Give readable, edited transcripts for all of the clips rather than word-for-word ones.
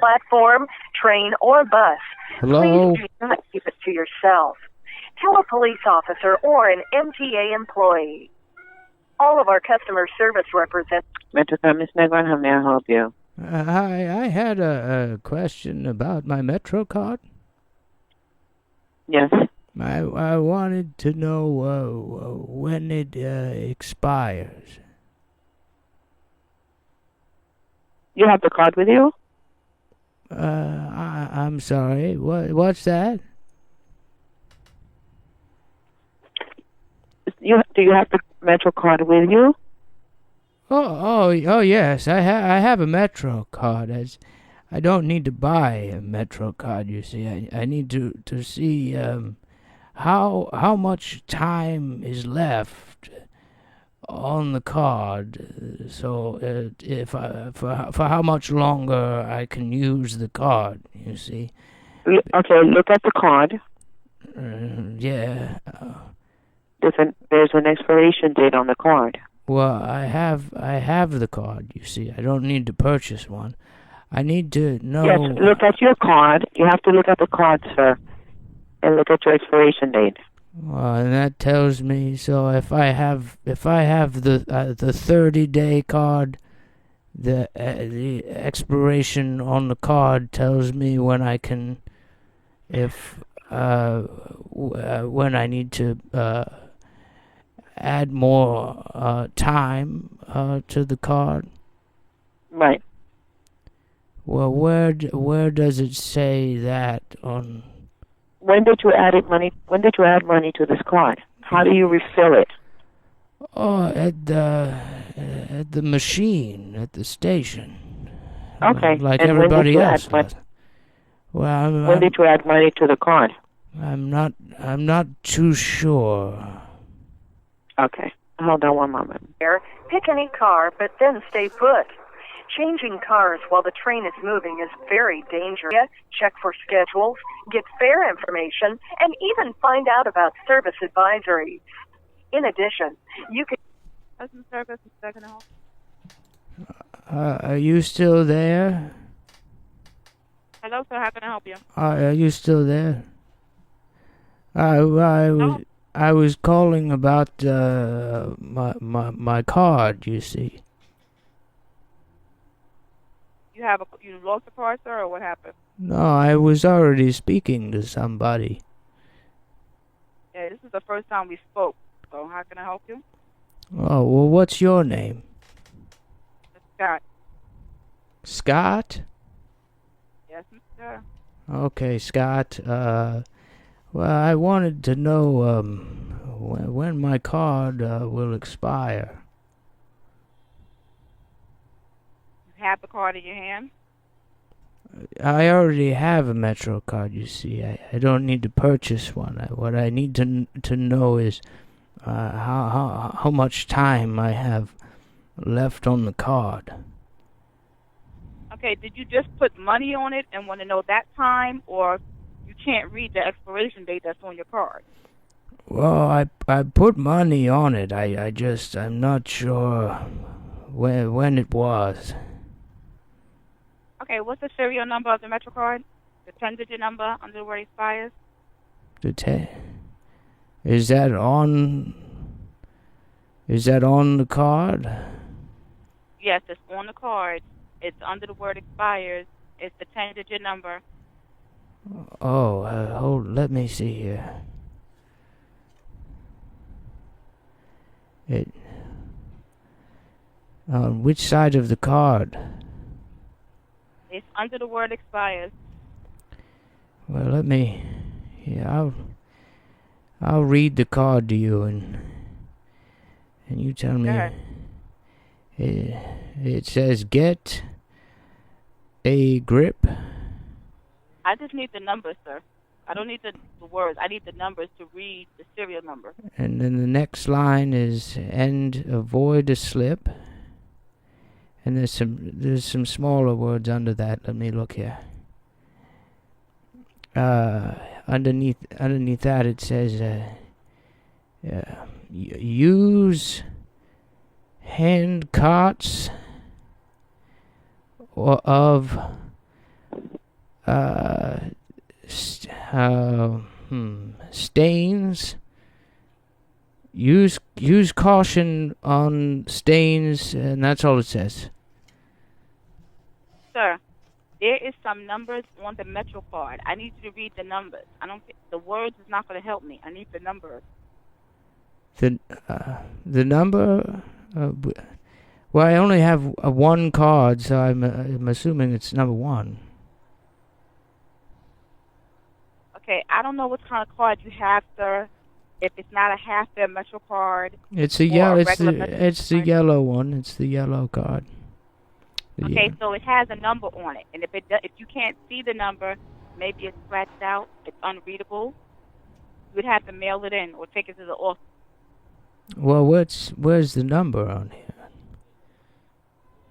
platform, train, or bus. Hello? Please do not keep it to yourself. Tell a police officer or an MTA employee. All of our customer service representatives. MetroCard, Miss Negron, how may I help you? I had a question about my MetroCard. Yes. I wanted to know when it expires. You have the card with you? I'm sorry. What's that? Do you have the MetroCard with you? Oh, yes. I have a MetroCard. I don't need to buy a MetroCard. You see, I need to see how much time is left on the card. So for how much longer I can use the card. You see. Okay, look at the card. Yeah. There's an expiration date on the card. Well, I have the card, you see. I don't need to purchase one. I need to know. Yes, look at your card. You have to look at the card, sir, and look at your expiration date. Well, and that tells me. So if I have the 30-day card, the expiration on the card tells me when I can, when I need to add more time to the card. Right. Well, where does it say that on? When did you add money to this card? How do you refill it? Oh, at the machine at the station. Okay. Like and everybody else does. Well, when did you add money to the card? I'm not too sure. Okay. Hold on one moment. Pick any car, but then stay put. Changing cars while the train is moving is very dangerous. Check for schedules, get fare information, and even find out about service advisories. In addition, you can... Customer service is second help. Are you still there? Hello, sir. How can I help you? Are you still there? I was calling about my card. You see. You lost the card, sir, or what happened? No, I was already speaking to somebody. Yeah, this is the first time we spoke. So how can I help you? Oh, well, what's your name? Scott. Scott? Yes, sir. Okay, Scott. Well, I wanted to know when my card will expire. You have the card in your hand? I already have a MetroCard, you see. I don't need to purchase one. What I need to know is how much time I have left on the card. Okay, did you just put money on it and want to know that time, or you can't read the expiration date that's on your card? Well, I put money on it. I'm not sure when it was. Okay, what's the serial number of the MetroCard? The 10-digit number under where it expires? Is that on the card? Yes, it's on the card. It's under the word expires. It's the 10-digit number. Oh, let me see here. On which side of the card? It's under the word expires. Well, let me. Yeah, I'll read the card to you, and you tell me. It says get a grip. I just need the numbers, sir. I don't need the words. I need the numbers to read the serial number. And then the next line is and avoid a slip. And there's some smaller words under that. Let me look here. Underneath that it says use hand carts of Stains. Use caution on stains, and that's all it says. Sir, there is some numbers on the MetroCard. I need you to read the numbers. The words is not going to help me. I need the numbers. The number. Well, I only have one card, so I'm assuming it's number 1. Okay, I don't know what kind of card you have, sir. If it's not a half-fare MetroCard, it's a yellow. It's the yellow one. It's the yellow card. Okay, so it has a number on it, and if you can't see the number, maybe it's scratched out, it's unreadable. You would have to mail it in or take it to the office. Well, where's the number on here?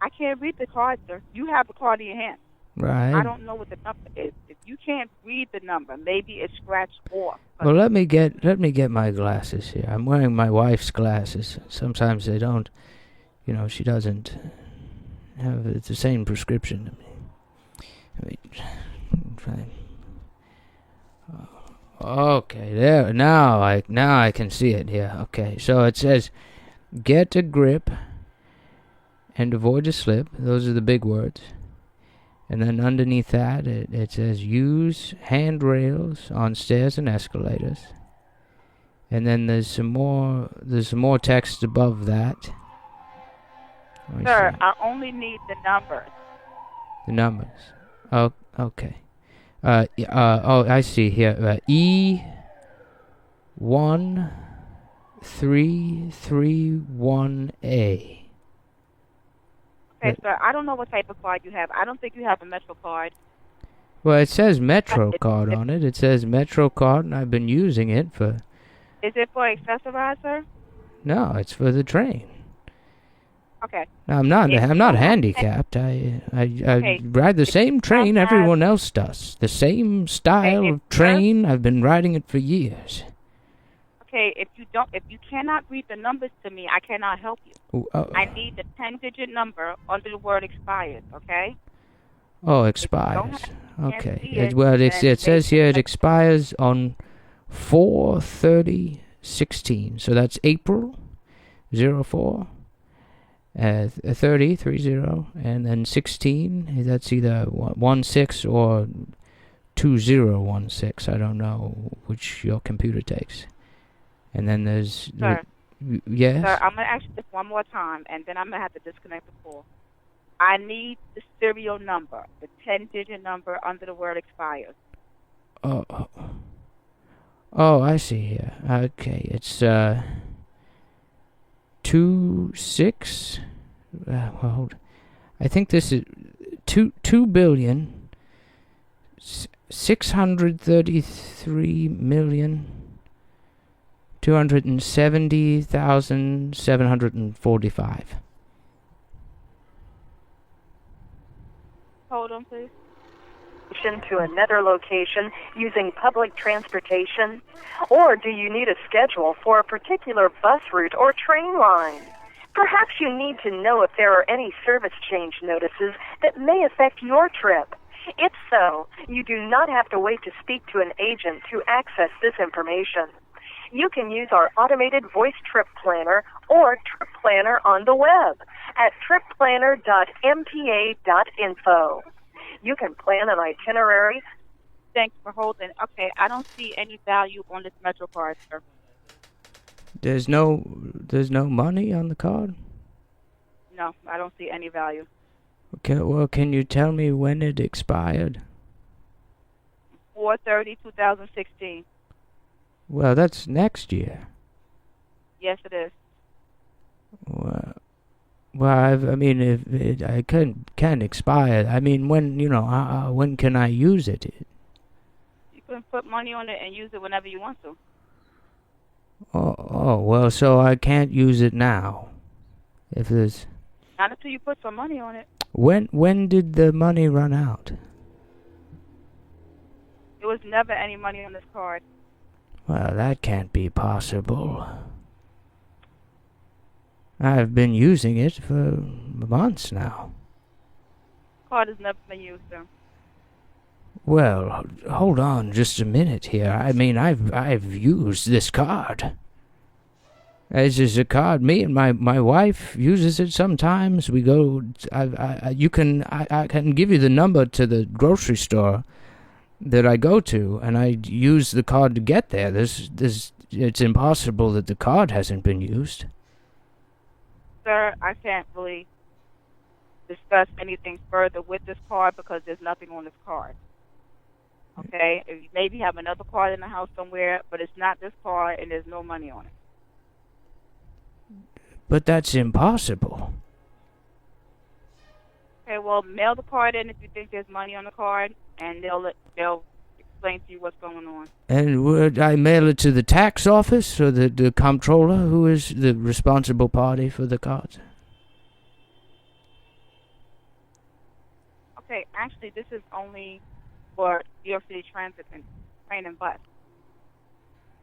I can't read the card, sir. You have the card in your hand. Right. I don't know what the number is. If you can't read the number, maybe it's scratched off. Well, let me get my glasses here. I'm wearing my wife's glasses. Sometimes they don't. She doesn't have the same prescription. Let me try. Okay, there. Now I can see it here. Okay, so it says, "Get a grip and avoid a slip." Those are the big words. And then underneath that, it says, "Use handrails on stairs and escalators." And then there's some more text above that. Sir, I only need the numbers. The numbers. Oh, okay. I see here. E1331A. Okay, sir, I don't know what type of card you have. I don't think you have a MetroCard. Well, it says MetroCard on it. It says MetroCard, and I've been using it for... Is it for accessorize, sir? No, it's for the train. Okay. No, I'm not handicapped. I ride the same train everyone else does. The same style of train. I've been riding it for years. Okay, if you cannot read the numbers to me, I cannot help you. I need the 10-digit number under the word expired, okay? Oh, expires. Okay. It says here it expires on 4/30/16. So that's April 04. 30, and then 16, that's either 16 or 2016. I don't know which your computer takes. And then there's... Sir. Yes? Sir, I'm going to ask you this one more time, and then I'm going to have to disconnect the call. I need the serial number, the 10-digit number under the word expired. Oh, I see here. Okay, it's 26. Well, hold. I think this is 2,633,270,745. Hold on, please. To another location using public transportation? Or do you need a schedule for a particular bus route or train line? Perhaps you need to know if there are any service change notices that may affect your trip. If so, you do not have to wait to speak to an agent to access this information. You can use our automated voice trip planner or trip planner on the web at tripplanner.mta.info. You can plan an itinerary. Thanks for holding. Okay, I don't see any value on this MetroCard, sir. There's no money on the card? No, I don't see any value. Okay, well, can you tell me when it expired? 4/30/2016. Well, that's next year. Yes, it is. Well, I mean, if I can expire. I mean, when can I use it? You can put money on it and use it whenever you want to. Oh, well, so I can't use it now. If there's... Not until you put some money on it. When did the money run out? There was never any money on this card. Well, that can't be possible. I've been using it for months now. Card has never been used, sir. Well, hold on just a minute here. I mean, I've used this card. This is a card. Me and my wife uses it sometimes. We go. I can give you the number to the grocery store that I go to, and I use the card to get there. It's impossible that the card hasn't been used. Sir, I can't really discuss anything further with this card because there's nothing on this card. Okay? You maybe have another card in the house somewhere, but it's not this card and there's no money on it. But that's impossible. Okay, well, mail the card in if you think there's money on the card, and they'll explain to you what's going on. And would I mail it to the tax office or the comptroller, who is the responsible party for the cards? Okay, actually, this is only for New York City Transit and train and bus.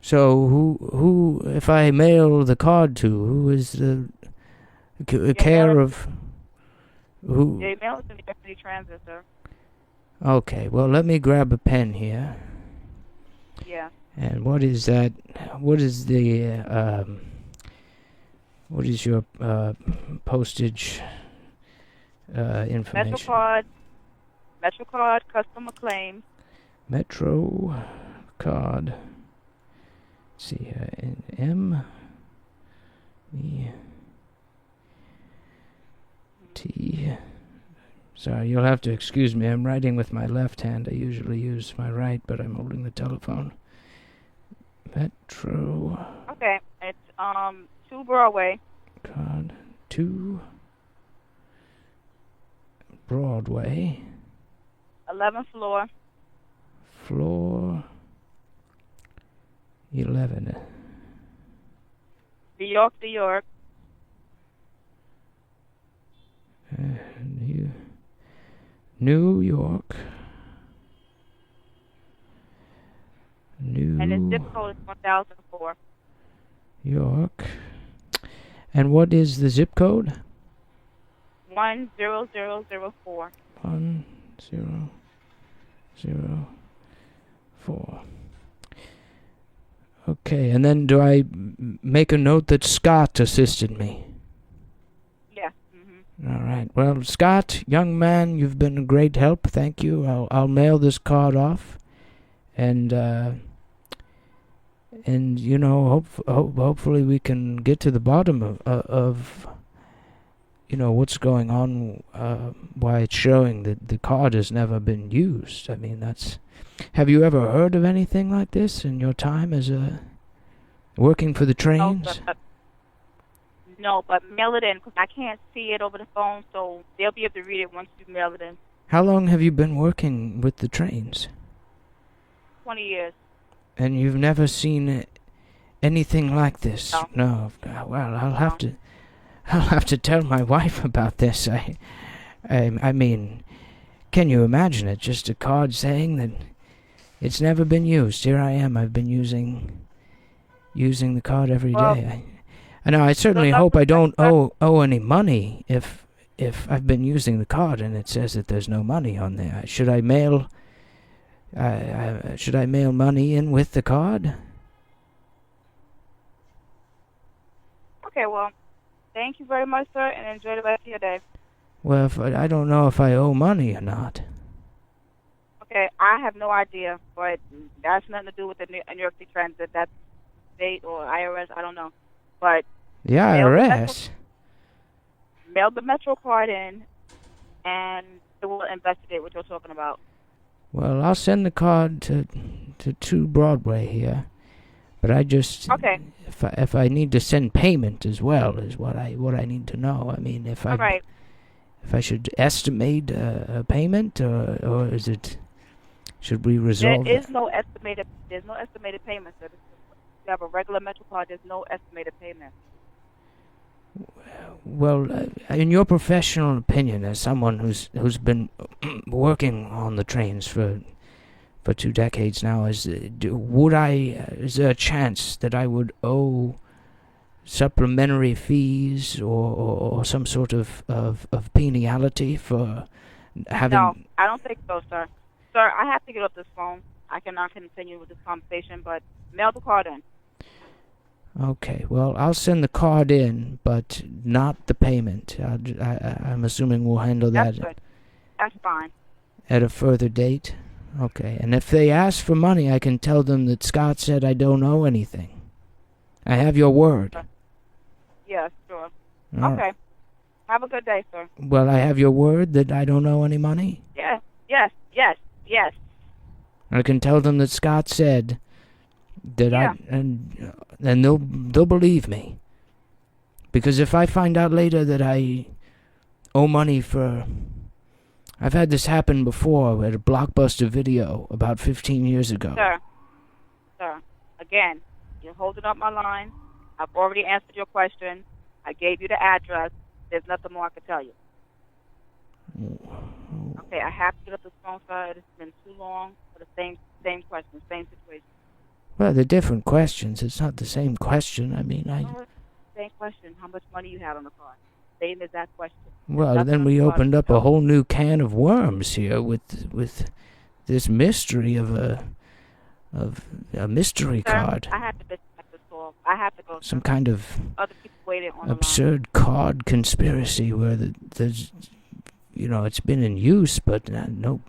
So who, if I mail the card to, who is the care of who? They mail it to New York City Transit, sir. Okay, well, let me grab a pen here. Yeah. And what is that? What is the what is your postage information? MetroCard customer claims. MetroCard. See here, M E T. Sorry, you'll have to excuse me. I'm writing with my left hand. I usually use my right, but I'm holding the telephone. Metro. Okay, it's 2 Broadway. Card 2 Broadway. 11th floor. Floor 11. New York, New York. New York. And the zip code is 1004. York. And what is the zip code? 10004. 1004. Okay, and then do I make a note that Scott assisted me? Yeah. All right. Well, Scott, young man, you've been a great help. Thank you. I'll mail this card off, and you know, hopefully we can get to the bottom of you know what's going on. Why it's showing that the card has never been used. I mean, that's. Have you ever heard of anything like this in your time as working for the trains? No, but mail it in because I can't see it over the phone, so they'll be able to read it once you mail it in. How long have you been working with the trains? 20 years. And you've never seen anything like this? No. No. Well, I'll have to tell my wife about this. I mean, can you imagine it? Just a card saying that it's never been used. Here I am. I've been using the card every day. I know. I certainly hope I don't owe any money if I've been using the card and it says that there's no money on there. Should I mail money in with the card? Okay. Well, thank you very much, sir, and enjoy the rest of your day. Well, I don't know if I owe money or not. Okay, I have no idea, but that's nothing to do with the New York City Transit. That's state or IRS, I don't know. But the IRS? Mail the MetroCard in, and it will investigate what you're talking about. Well, I'll send the card to 2 Broadway here, but I just if I need to send payment as well is what I need to know. I mean, if I should estimate a payment or is it? Should we resolve? There's no estimated payment. So if you have a regular MetroCard, there's no estimated payment. Well, in your professional opinion, as someone who's been working on the trains for 2 decades now, is there a chance that I would owe supplementary fees or some sort of penalty for having? No, I don't think so, sir. Sir, I have to get off this phone. I cannot continue with this conversation, but mail the card in. Okay, well, I'll send the card in, but not the payment. I'm assuming we'll handle That's that good. That's fine. at a further date. Okay, and if they ask for money, I can tell them that Scott said I don't owe anything. I have your word. Yes, sure. All Okay. right. Have a good day, sir. Well, I have your word that I don't owe any money? Yes, yes, yes, yes. I can tell them that Scott said that Yeah. and they'll believe me. Because if I find out later that I owe money for... I've had this happen before at a Blockbuster Video about 15 years ago. Sir, again, you're holding up my line. I've already answered your question. I gave you the address. There's nothing more I can tell you. Okay, I have to get up this phone, sir. It's been too long for the same question, same situation. Well, they're different questions. It's not the same question. I mean, Same question. How much money you had on the card? Same exact question. Well, Nothing then on we the card opened to up a tell. whole new can of worms here with this mystery of a mystery Sir, card. I have to disconnect this call. I have to go. Some kind of Other people waited on the line. absurd card conspiracy where there's, it's been in use, but no